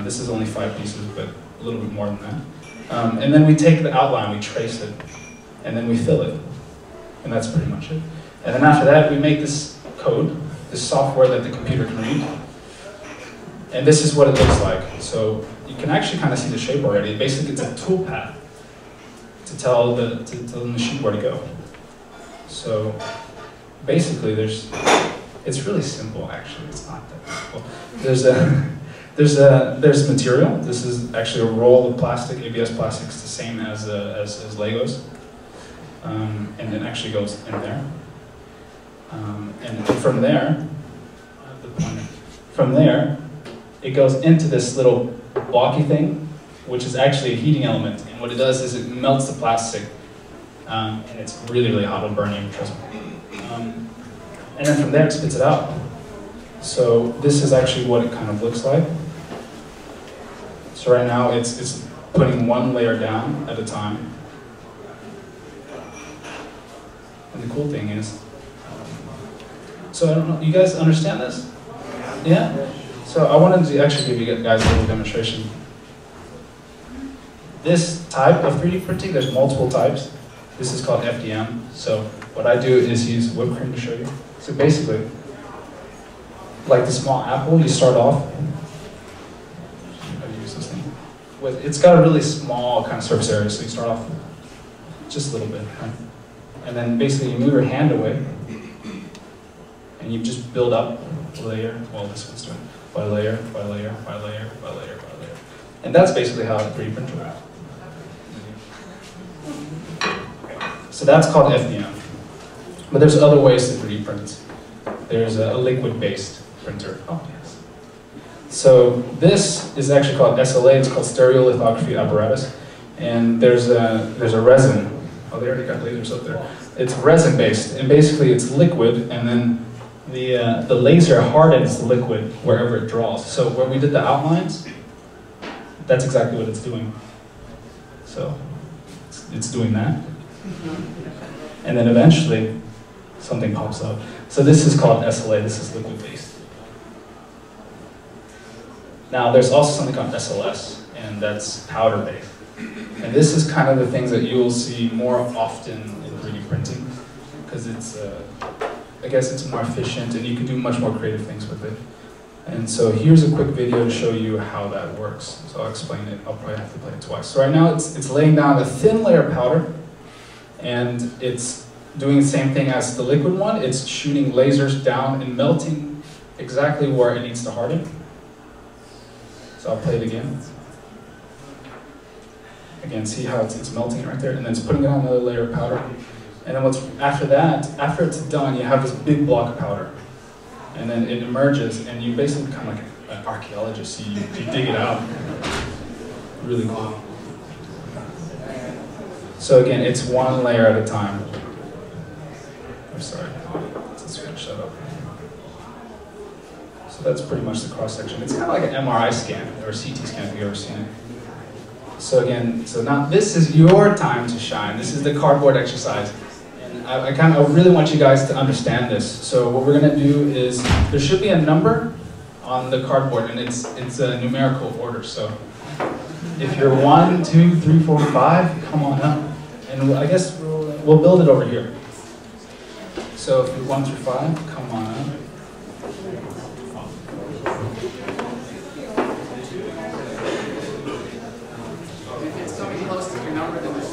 This is only 5 pieces, but a little bit more than that. And then we take the outline, we trace it, and then we fill it. And that's pretty much it. And then after that, we make this code, this software that the computer can read. And this is what it looks like. So you can actually kind of see the shape already. Basically, it's a toolpath to tell the machine where to go. So basically, it's really simple. Actually, it's not that simple. There's material. This is actually a roll of plastic, ABS plastic. It's the same as Legos, and it actually goes in there. And from there, it goes into this little blocky thing, which is actually a heating element. And what it does is it melts the plastic, and it's really, really hot. It'll burn you, trust me. And then from there, it spits it out. So this is actually what it kind of looks like. So right now, it's putting one layer down at a time. And the cool thing is, so I don't know, you guys understand this? Yeah? So I wanted to actually give you guys a little demonstration. This type of 3D printing, there's multiple types. This is called FDM. So what I do is use whipped cream to show you. So basically, like the small apple, you start off, how do you use this thing? It's got a really small kind of surface area, so you start off just a little bit. Right? And then basically you move your hand away, and you just build up a layer, well this one's doing, by layer, by layer, by layer, by layer, by layer. And that's basically how the 3D printer works. So that's called FDM. But there's other ways to 3D print. There's a liquid-based printer. Oh, yes. So this is actually called SLA. It's called stereolithography apparatus. And there's a resin. Oh, they already got lasers up there. It's resin-based, and basically it's liquid, and then the laser hardens the liquid wherever it draws. So where we did the outlines, that's exactly what it's doing. So it's doing that. And then eventually, something pops up. So this is called SLA, this is liquid-based. Now there's also something called SLS, and that's powder-based. And this is kind of the things that you'll see more often in 3D printing, because it's, I guess it's more efficient, and you can do much more creative things with it. And so here's a quick video to show you how that works. So I'll explain it, I'll probably have to play it twice. So right now it's laying down a thin layer of powder, and it's doing the same thing as the liquid one. It's shooting lasers down and melting exactly where it needs to harden. So I'll play it again. Again, see how it's melting right there, and then it's putting it on another layer of powder. And then after that, after it's done, you have this big block of powder. And then it emerges, and you basically become like an archaeologist. You dig it out. Really cool. So again, it's one layer at a time. I'm sorry, let's shut up. So that's pretty much the cross section. It's kind of like an MRI scan or a CT scan if you've ever seen it. So again, so now this is your time to shine. This is the cardboard exercise. And I really want you guys to understand this. So what we're gonna do is, there should be a number on the cardboard, and it's a numerical order. So if you're 1, 2, 3, 4, 5, come on up. And I guess we'll build it over here. So if you're 1 through 5, come on up. If it's something close to your number, then it's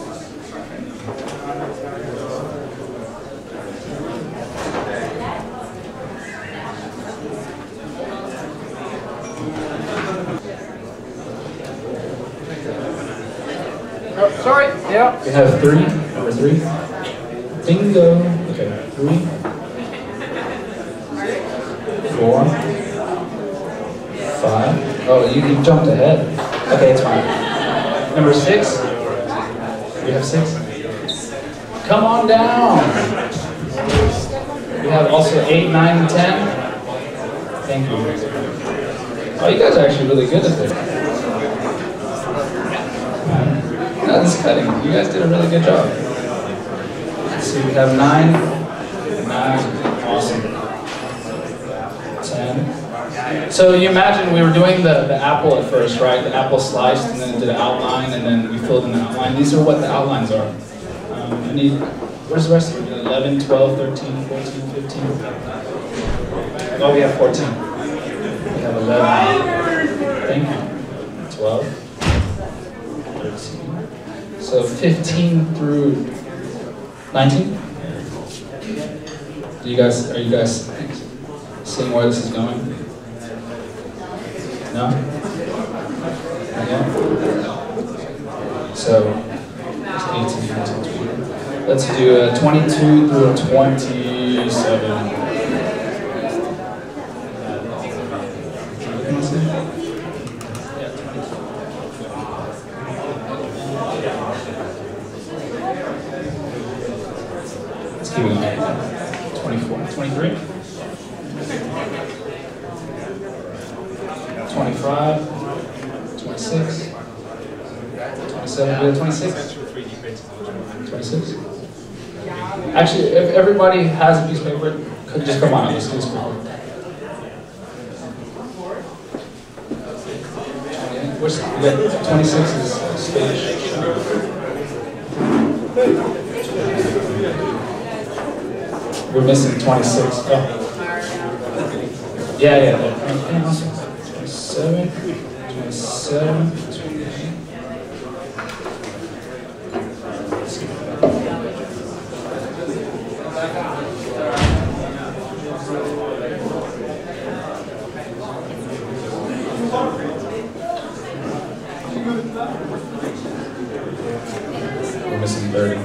oh, sorry, yeah. We have 3, number 3. Bingo. Okay, 3, 4, 5. Oh, you jumped ahead. Okay, it's fine. Number 6. We have 6. Come on down. We have also 8, 9, and 10. Thank you. Oh, you guys are actually really good at this. No, this is cutting. You guys did a really good job. Let's see, we have 9. 9. Awesome. 10. So you imagine we were doing the apple at first, right? The apple sliced, and then did an outline, and then we filled in the outline. These are what the outlines are. Where's the rest of it? 11, 12, 13, 14, 15. Oh, we have 14. We have 11. Thank you. 12, 13. So 15 through 19. Are you guys seeing where this is going? No? Not yet? So, 18, 19, 20. Let's do 22 through 27. Let's keep it going. 24, 23, 25, 26, 27, we have 26? 26? Actually, if everybody has a piece of paper, could just come on, just do this paper. What's 26 is stage. We're missing 26. Oh. Yeah. Okay, awesome. 27, 27, 28. We're missing 30.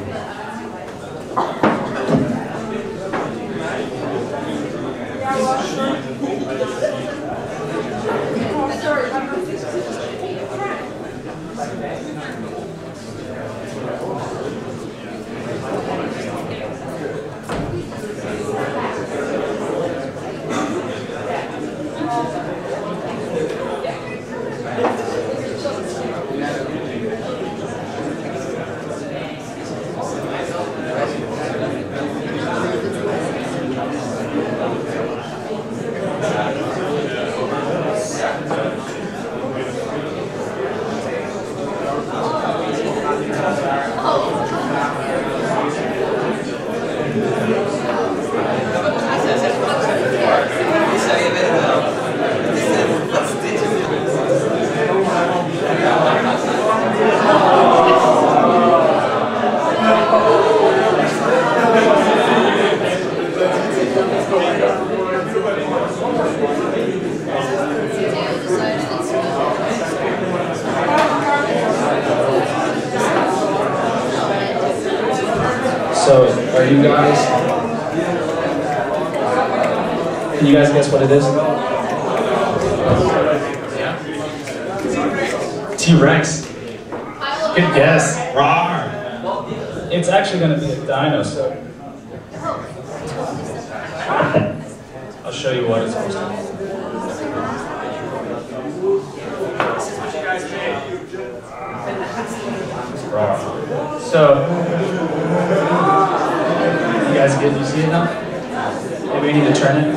So, are you guys, can you guys guess what it is? T-Rex. Good guess. Rawr. It's actually going to be a dinosaur. I'll show you what it's supposed to be. So, you see it now? Maybe we need to turn it.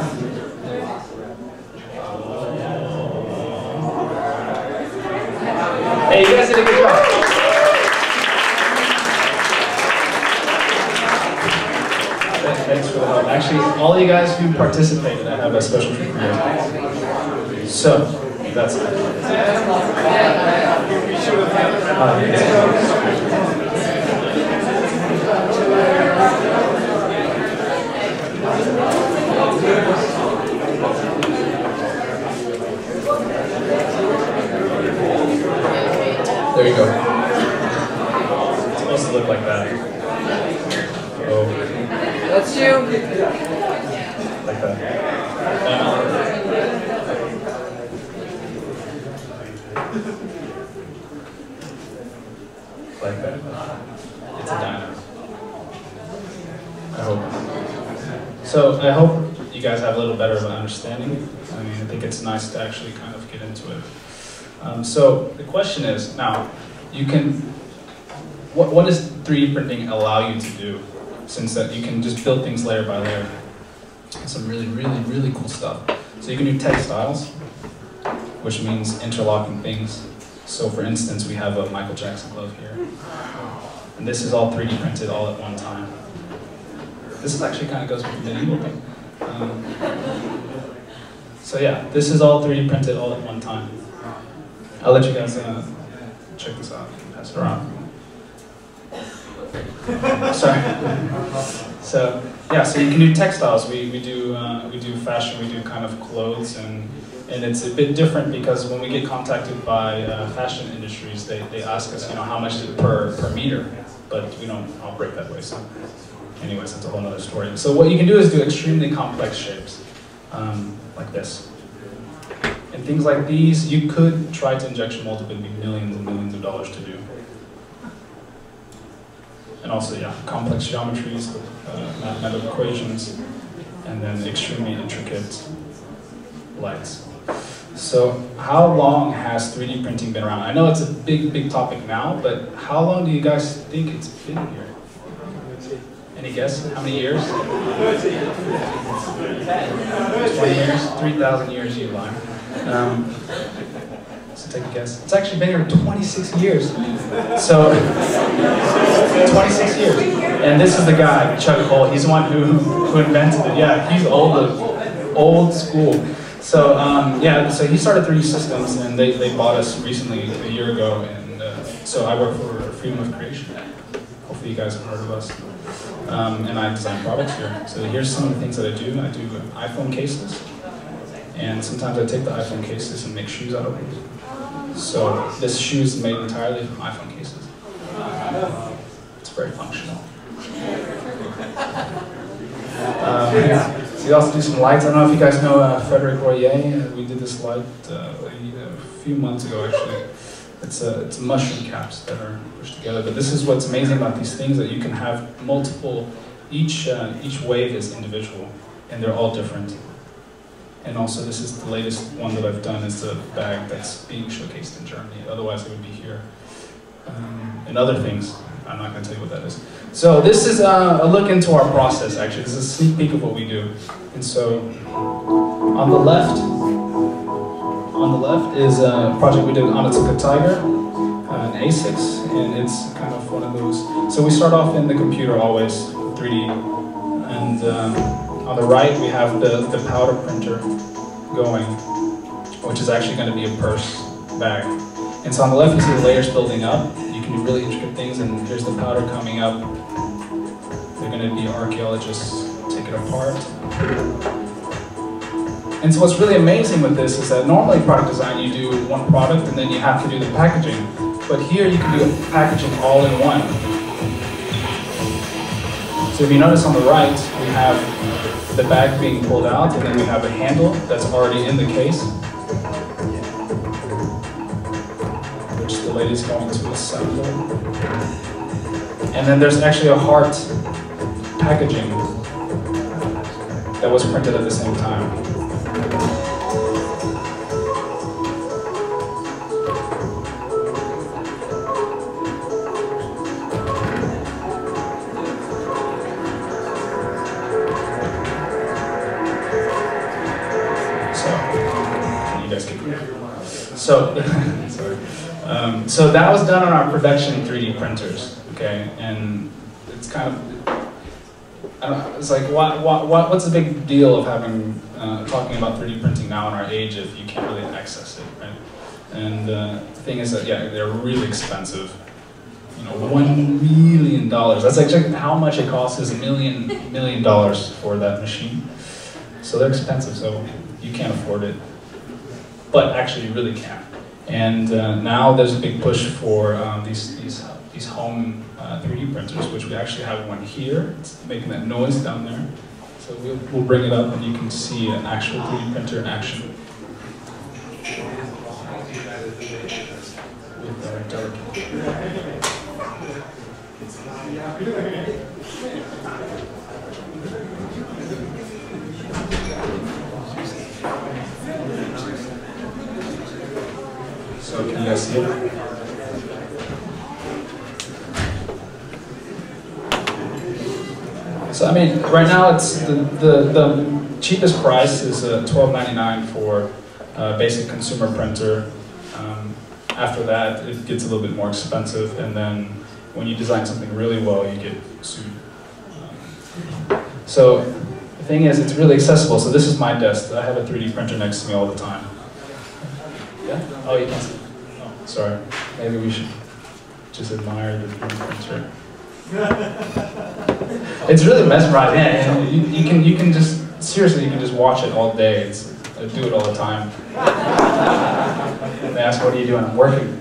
Hey, you guys did a good job. Thanks for the help. Actually, all you guys who participated, I have a special treat for you. So, that's it. There you go. It's supposed to look like that. Oh. That's you. Like that. Like that. It's a dino. I hope. So I hope you guys have a little better of an understanding. I mean, I think it's nice to actually kind of get into it. So the question is, now, you can, what does 3D printing allow you to do? Since that you can just build things layer by layer. Some really, really, really cool stuff. So you can do textiles, which means interlocking things. So for instance, we have a Michael Jackson glove here. And this is all 3D printed all at one time. This is actually kind of goes with the medieval thing. So yeah, this is all 3D printed all at one time. I'll let you guys check this out, pass it around. Sorry. So yeah, so you can do textiles. We do fashion. We do kind of clothes, and it's a bit different because when we get contacted by fashion industries, they ask us, how much is it per meter, but we don't operate that way. So, anyways, that's a whole other story. So what you can do is do extremely complex shapes, like this. And things like these, you could try to injection mold, but it'd be millions and millions of dollars to do. And also, yeah, complex geometries, mathematical equations, and then extremely intricate lights. So how long has 3D printing been around? I know it's a big topic now, but how long do you guys think it's been here? Any guess? How many years? 20 years? 3,000 years, you lie. So take a guess. It's actually been here 26 years. So, 26 years. And this is the guy, Chuck Cole. He's the one who invented it. Yeah, he's old school. So, yeah, so he started 3D Systems, and they bought us recently, a year ago. And so I work for Freedom of Creation. Hopefully you guys have heard of us. And I design products here. So here's some of the things that I do. I do iPhone cases. And sometimes I take the iPhone cases and make shoes out of them. So this shoe is made entirely from iPhone cases. It's very functional. So we also do some lights. I don't know if you guys know Frederic Royer. We did this light a few months ago, actually. It's mushroom caps that are pushed together. But this is what's amazing about these things, that you can have multiple, each wave is individual, and they're all different. And also, this is the latest one that I've done, is the bag that's being showcased in Germany. Otherwise, it would be here. And other things, I'm not going to tell you what that is. So this is a look into our process, actually. This is a sneak peek of what we do. And so, on the left is a project we did on Onitsuka Tiger, an A6, and it's kind of one of those. So we start off in the computer always, 3D, and on the right we have the powder printer going, which is actually going to be a purse bag. And so on the left you see the layers building up. You can do really intricate things, and here's the powder coming up. They're going to be archaeologists, take it apart. And so what's really amazing with this is that normally product design, you do one product and then you have to do the packaging. But here you can do packaging all in one. So if you notice on the right, we have the bag being pulled out, and then we have a handle that's already in the case, which the lady's going to assemble. And then there's actually a heart packaging that was printed at the same time. So that was done on our production 3D printers, okay? And it's kind of, I don't know, it's like, what's the big deal of having, talking about 3D printing now in our age if you can't really access it, right? And the thing is that, yeah, they're really expensive. You know, $1 million. That's actually how much it costs, is $1 million for that machine. So they're expensive, so you can't afford it. But actually you really can. And now there's a big push for these home 3D printers, which we actually have one here. It's making that noise down there. So we'll bring it up and you can see an actual 3D printer in action. With our dark. So can you guys see it? So I mean, right now it's the cheapest price is $12.99 for a basic consumer printer. After that, it gets a little bit more expensive, and then when you design something really well, you get sued. So the thing is, it's really accessible. So this is my desk. I have a 3D printer next to me all the time. Yeah? Oh, you can see. Oh, sorry. Maybe we should just admire the 3D printer. It's really mesmerizing. Yeah, you can just seriously, you can just watch it all day. I do it all the time. They ask, "What are you doing?" I'm working.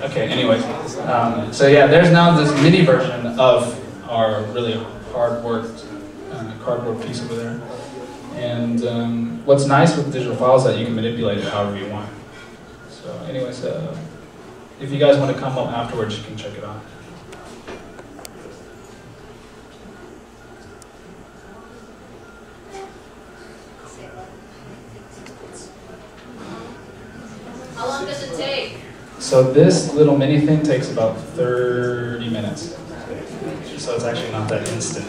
Okay, anyways, so yeah, there's now this mini version of our really hard-worked cardboard piece over there. And what's nice with digital files is that you can manipulate it however you want. So anyways, if you guys want to come up afterwards, you can check it out. How long does it take? So this little mini thing takes about 30 minutes. So it's actually not that instant.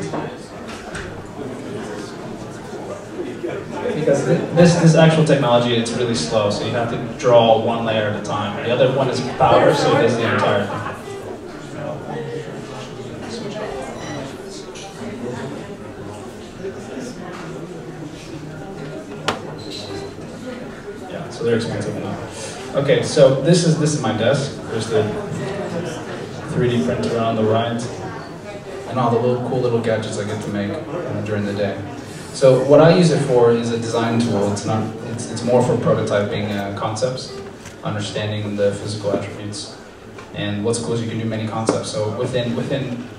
Because this actual technology, it's really slow, so you have to draw one layer at a time. The other one is powder, so it does the entire thing. Yeah, so they're expensive enough. Okay, so this is my desk. There's the 3D printer on the right, and all the cool little gadgets I get to make during the day. So what I use it for is a design tool. It's more for prototyping concepts, understanding the physical attributes. And what's cool is you can do many concepts. So within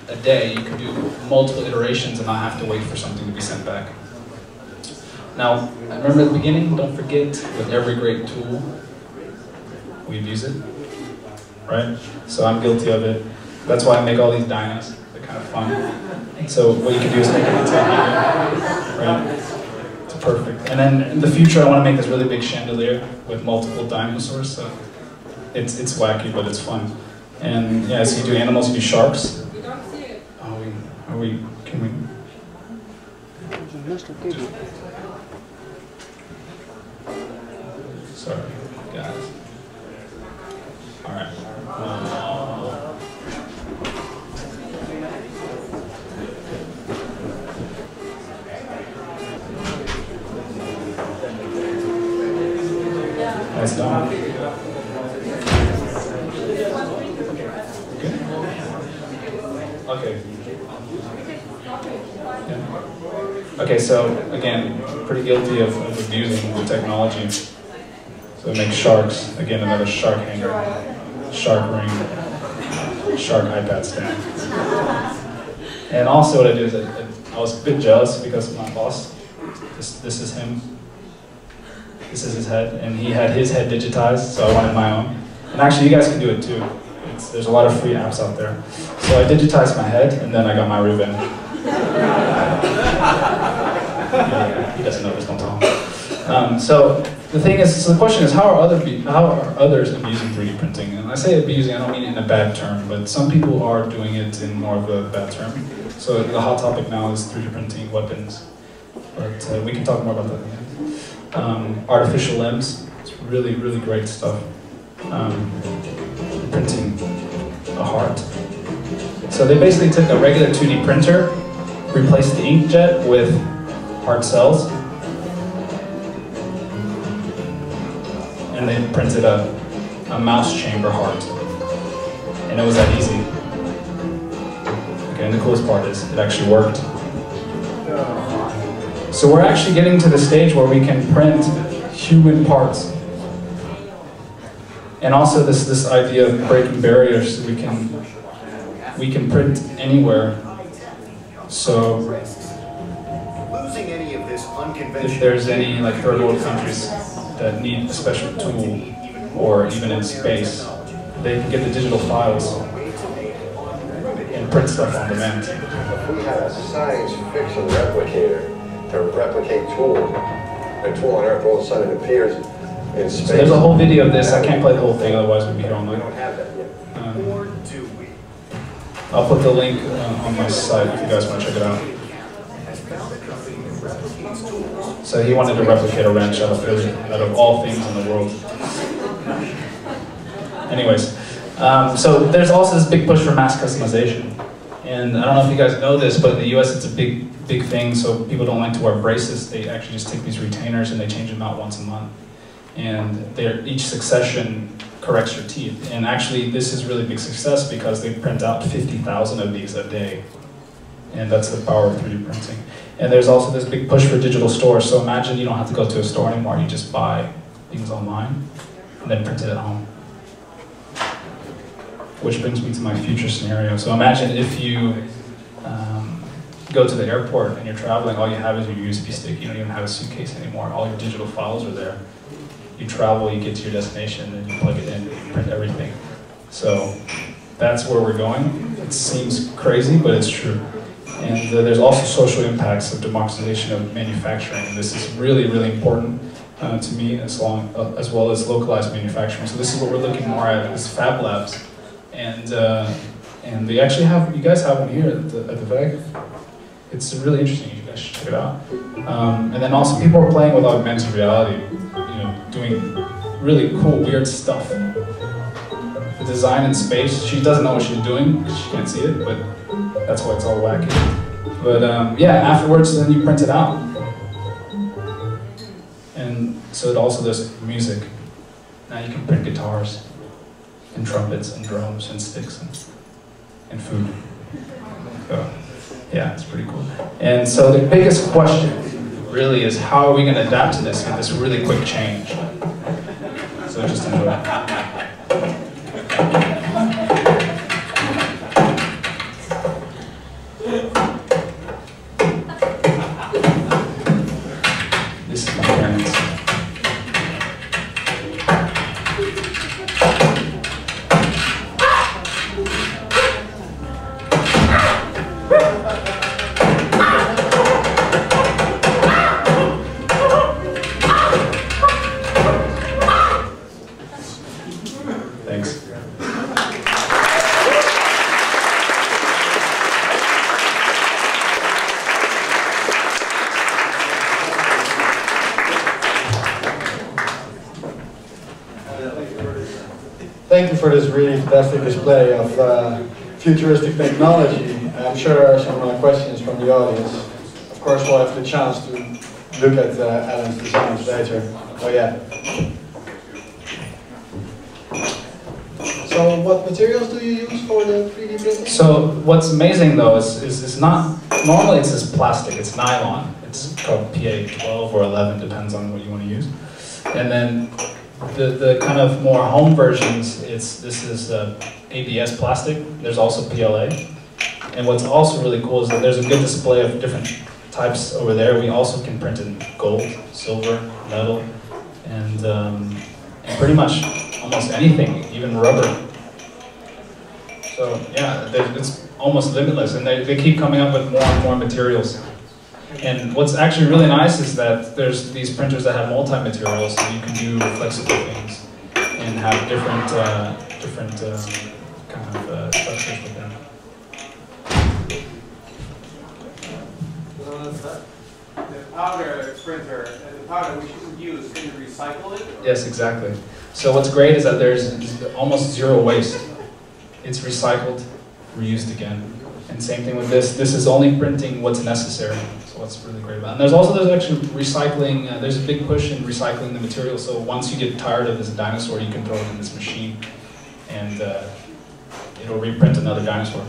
a day, you can do multiple iterations and not have to wait for something to be sent back. Now, remember at the beginning, don't forget, with every great tool, we abuse it, right? So I'm guilty of it. That's why I make all these dinos. They're kind of fun. So what you can do is make it into a meter, right? It's perfect. And then in the future, I want to make this really big chandelier with multiple dinosaurs. So it's wacky, but it's fun. And yeah, so you do animals, you do sharks. We don't see it. Can we? Sorry, guys. All right. Nice done. Okay. Yeah. Okay, so again, pretty guilty of abusing the technology. So make sharks, again another shark hanger, shark ring, shark iPad stand. And also what I do is I was a bit jealous because my boss, this is him. This is his head, and he had his head digitized, so I wanted my own. And actually, you guys can do it too. There's a lot of free apps out there. So I digitized my head, and then I got my ribbon. Yeah, he doesn't know this, don't tell him. So the thing is, so the question is, how are others abusing 3D printing? And I say abusing, I don't mean it in a bad term, but some people are doing it in more of a bad term. So the hot topic now is 3D printing weapons, but we can talk more about that later. Artificial limbs, it's really, really great stuff. Printing a heart. So they basically took a regular 2D printer, replaced the inkjet with heart cells, and they printed a mouse chamber heart. And it was that easy. Okay, and the coolest part is it actually worked. So we're actually getting to the stage where we can print human parts. And also this idea of breaking barriers, we can print anywhere. So if there's any like third world countries that need a special tool, or even in space, they can get the digital files and print stuff on demand. if we had a science fiction replicator to replicate tool, a tool on Earth all of a sudden appears in space. So there's a whole video of this. I can't play the whole thing, otherwise we'd be here all We night. don't have that yet. Or do we? I'll put the link on my site if you guys want to check it out. So he wanted to replicate a wrench out of all things in the world. Anyways, so there's also this big push for mass customization. And I don't know if you guys know this, but in the US it's a big thing, so people don't like to wear braces. They actually just take these retainers and they change them out once a month. And each succession corrects your teeth. And actually this is really big success because they print out 50,000 of these a day. And that's the power of 3D printing. And there's also this big push for digital stores. So imagine you don't have to go to a store anymore, you just buy things online and then print it at home. Which brings me to my future scenario. So imagine if you go to the airport and you're traveling, all you have is your USB stick, you don't even have a suitcase anymore, all your digital files are there. You travel, you get to your destination, and you plug it in, and you print everything. So that's where we're going. It seems crazy, but it's true. And there's also social impacts of democratization of manufacturing. This is really, really important to me, as well as localized manufacturing. So this is what we're looking more at, is Fab Labs. And they actually have, you guys have one here at the VEG. It's really interesting, you guys should check it out. And then also people are playing with augmented reality, doing really cool, weird stuff. The design in space, she doesn't know what she's doing because she can't see it, but that's why it's all wacky. But yeah, afterwards then you print it out. And so it also does music. Now you can print guitars, and trumpets, and drums, and sticks, and food. So, yeah, it's pretty cool. And so the biggest question really is, how are we going to adapt to this with this really quick change? So just enjoy it. This is my parents. Thanks. Thank you for this really fantastic display of futuristic technology. I'm sure there are some questions from the audience. Of course, we'll have the chance to look at Alan's designs later. Oh yeah. So what materials do you use for the 3D printing? So what's amazing though is not, normally it's this plastic, it's nylon. It's called PA12 or 11, depends on what you want to use. And then the kind of more home versions, this is ABS plastic. There's also PLA. And what's also really cool is that there's a good display of different types over there. We also can print in gold, silver, metal, and pretty much almost anything, even rubber. So yeah, it's almost limitless, and they keep coming up with more and more materials. And what's actually really nice is that there's these printers that have multi-materials, so you can do flexible things and have different kind of structures with them. The powder printer, the powder we should use, can you recycle it? Yes, exactly. So what's great is that there's almost zero waste. It's recycled, reused again. And same thing with this. This is only printing what's necessary. So what's really great about it. And there's actually recycling, there's a big push in recycling the material. So once you get tired of this dinosaur, you can throw it in this machine and it'll reprint another dinosaur.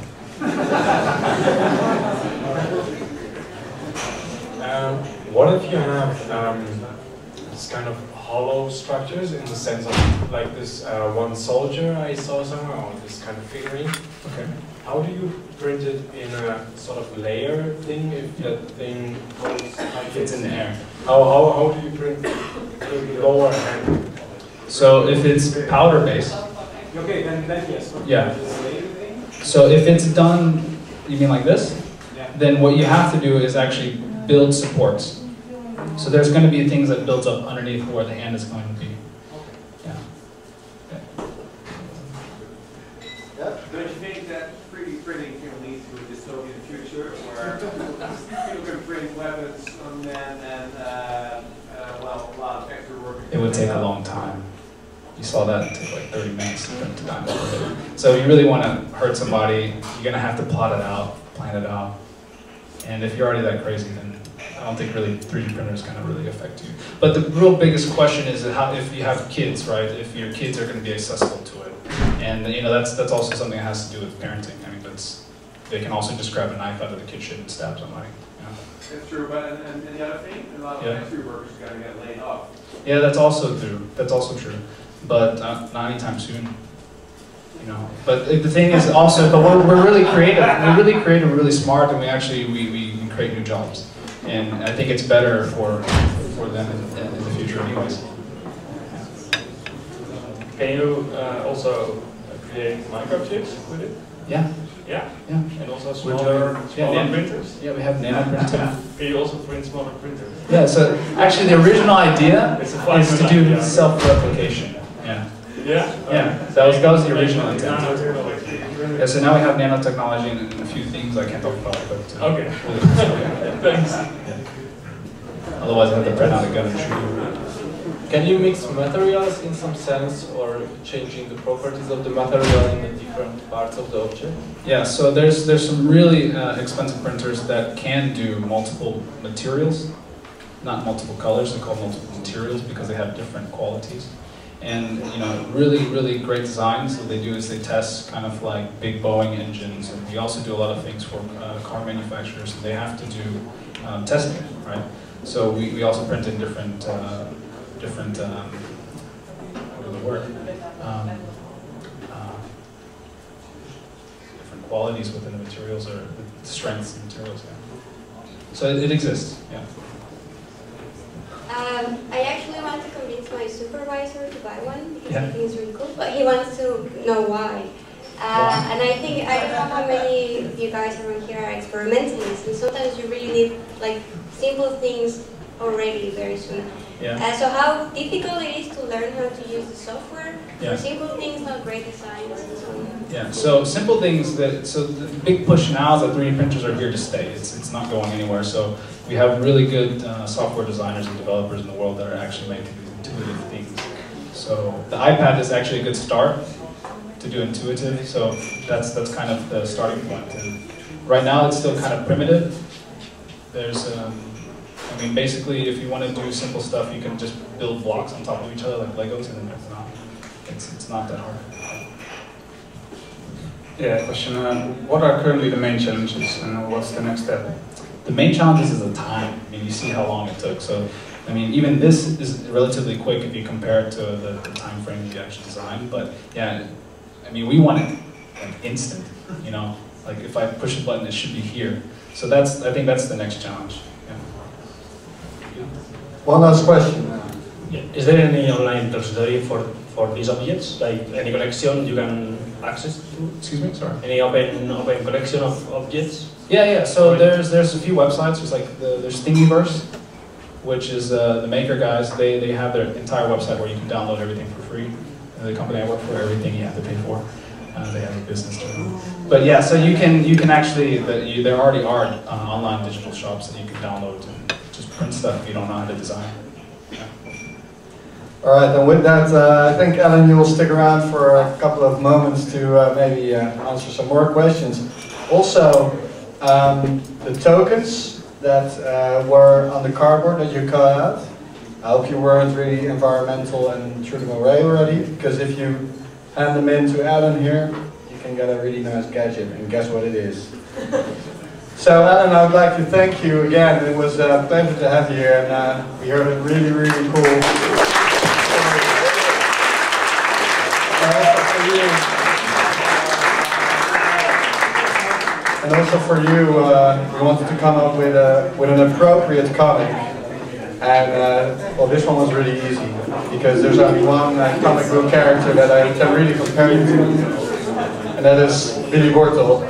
What if you have this kind of hollow structures in the sense of like this one soldier I saw somewhere, or this kind of figurine? Okay. How do you print it in a sort of layer thing if that thing goes like It's in the air. How do you print the lower hand? So if it's powder based, Okay, then yes. Yeah. This layer thing? so if it's done, you mean like this? Yeah. then what you have to do is actually build supports. So there's going to be things that builds up underneath where the hand is going to be. Yeah. Don't you think that 3D printing can lead to a dystopian future where people can print weapons on men and well, a lot of extra work? It would take a long time. You saw that it took like 30 minutes to print a diamond. So if you really want to hurt somebody, you're going to have to plot it out, plan it out. And if you're already that crazy, then I don't think really 3D printers kind of really affect you. But the real biggest question is how, if you have kids, right? If your kids are going to be accessible to it, and you know that's also something that has to do with parenting. I mean, they can also just grab a knife out of the kitchen and stab somebody. You know? That's true, but and the other thing, a lot of factory workers are going to get laid off. Yeah, that's also true. That's also true, but not anytime soon. You know, but the thing is also, but we're really creative. We're really creative, really smart, and we create new jobs. And I think it's better for them in the future anyways. Can you also create microchips with it? Yeah. Yeah? Yeah. And also smaller printers? Yeah, we have nano printer. Can you also print smaller printers? Yeah, so actually the original idea is to do self-replication. Yeah. Yeah? Yeah, that was the original intent. Yeah, so now we have nanotechnology and a few things I can't talk about, but okay. Thanks. Yeah. Otherwise I have to print out a gun and shoot. Can you mix materials in some sense, or changing the properties of the material in the different parts of the object? Yeah, so there's some really expensive printers that can do multiple materials, not multiple colors. They're called multiple materials because they have different qualities. And you know, really great designs. What they do is they test kind of like big Boeing engines, and we also do a lot of things for car manufacturers. And they have to do testing, right? So we also print in different different qualities within the materials, or the strengths of the materials. Yeah. So it exists. Yeah. I actually want to convince my supervisor to buy one because Yeah. I think it's really cool, but he wants to know why. And I think, I don't know how many of you guys around here are experimentalists, and sometimes you really need like simple things already very soon. Yeah. So how difficult it is to learn how to use the software Yeah. for simple things, not great designs and so on. Yeah, so simple things so the big push now is that 3D printers are here to stay. It's not going anywhere. So we have really good software designers and developers in the world that are actually making these intuitive things. So the iPad is actually a good start to do intuitive. So that's kind of the starting point. And right now it's still kind of primitive. There's I mean, basically, if you want to do simple stuff, you can just build blocks on top of each other like Legos, and it's not that hard. Yeah, question. What are currently the main challenges, and what's the next step? The main challenge is the time. I mean, you see how long it took. So, I mean, even this is relatively quick if you compare it to the time frame you actually designed. But yeah, I mean, we want it like instant. You know, like if I push a button, it should be here. So I think that's the next challenge. One last question. Yeah. Is there any online repository for these objects? Like any collection you can access to? Excuse me, sorry. Any open collection of objects? Yeah. So there's a few websites. There's like there's Thingiverse, which is the maker guys. They have their entire website where you can download everything for free. The company I work for, everything you have to pay for. They have a business too. But yeah, so you can actually there already are online digital shops that you can download and just print stuff if you don't know how to design. Yeah. All right, and with that, I think Ellen, you will stick around for a couple of moments to maybe answer some more questions. Also, the tokens that were on the cardboard that you cut out, I hope you weren't really environmental and threw them away already, because if you hand them in to Ellen here, you can get a really nice gadget, and guess what it is? So Ellen, I would like to thank you again. It was a pleasure to have you here, and we heard a really cool. And also for you, we wanted to come up with an appropriate comic. And well, this one was really easy because there's only one comic book character that I can really compare you to, and that is Billy Wortel,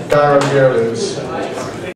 Gyro Gearloose.